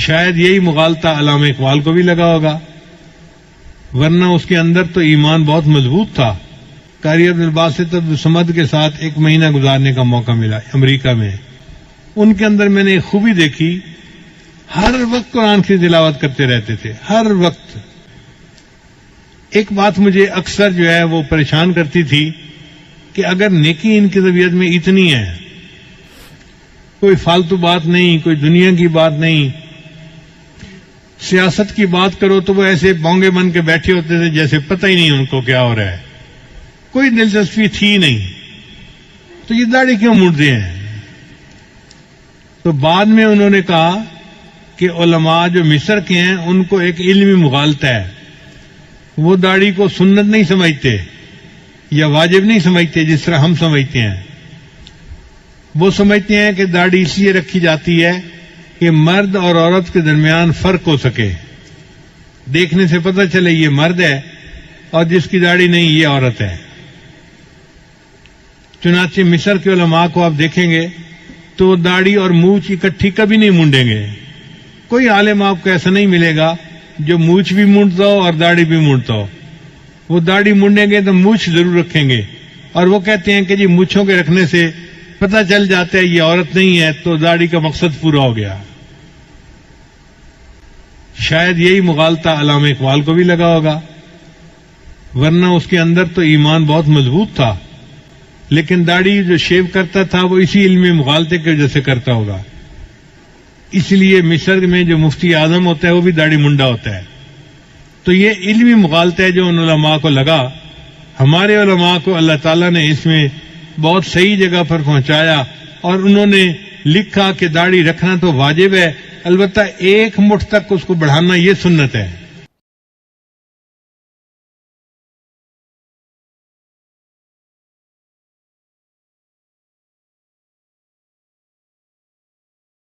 شاید یہی مغالطہ علامہ اقبال کو بھی لگا ہوگا، ورنہ اس کے اندر تو ایمان بہت مضبوط تھا۔ قاری عبدالباسط عبدالصمد کے ساتھ 1 مہینہ گزارنے کا موقع ملا امریکہ میں۔ ان کے اندر میں نے ایک خوبی دیکھی، ہر وقت قرآن کی تلاوت کرتے رہتے تھے، ہر وقت۔ ایک بات مجھے اکثر جو ہے وہ پریشان کرتی تھی کہ اگر نیکی ان کی طبیعت میں اتنی ہے، کوئی فالتو بات نہیں، کوئی دنیا کی بات نہیں، سیاست کی بات کرو تو وہ ایسے بونگے بن کے بیٹھے ہوتے تھے جیسے پتہ ہی نہیں ان کو کیا ہو رہا ہے، کوئی دلچسپی تھی نہیں، تو یہ داڑھی کیوں مونڈتے ہیں؟ تو بعد میں انہوں نے کہا کہ علماء جو مصر کے ہیں ان کو ایک علمی مغالطہ ہے، وہ داڑھی کو سنت نہیں سمجھتے یا واجب نہیں سمجھتے جس طرح ہم سمجھتے ہیں۔ وہ سمجھتے ہیں کہ داڑھی اس لیے رکھی جاتی ہے کہ مرد اور عورت کے درمیان فرق ہو سکے، دیکھنے سے پتہ چلے یہ مرد ہے اور جس کی داڑھی نہیں یہ عورت ہے۔ چنانچہ مصر کے علماء کو آپ دیکھیں گے تو داڑھی اور مونچھ اکٹھی کبھی نہیں مونڈیں گے۔ کوئی عالم آپ کو ایسا نہیں ملے گا جو مونچھ بھی مونڈتا ہو اور داڑھی بھی مونڈتا ہو۔ وہ داڑھی مونڈیں گے تو مونچھ ضرور رکھیں گے، اور وہ کہتے ہیں کہ جی مونچھوں کے رکھنے سے پتہ چل جاتا ہے یہ عورت نہیں ہے تو داڑھی کا مقصد پورا ہو گیا۔ شاید یہی مغالطہ علامہ اقبال کو بھی لگا ہوگا، ورنہ اس کے اندر تو ایمان بہت مضبوط تھا، لیکن داڑھی جو شیو کرتا تھا وہ اسی علمی مغالطے کی وجہ سے کرتا ہوگا۔ اس لیے مصر میں جو مفتی اعظم ہوتا ہے وہ بھی داڑھی منڈا ہوتا ہے۔ تو یہ علمی مغالطہ ہے جو ان علماء کو لگا۔ ہمارے علماء کو اللہ تعالیٰ نے اس میں بہت صحیح جگہ پر پہنچایا، اور انہوں نے لکھا کہ داڑھی رکھنا تو واجب ہے، البتہ 1 مٹھ تک اس کو بڑھانا یہ سنت ہے۔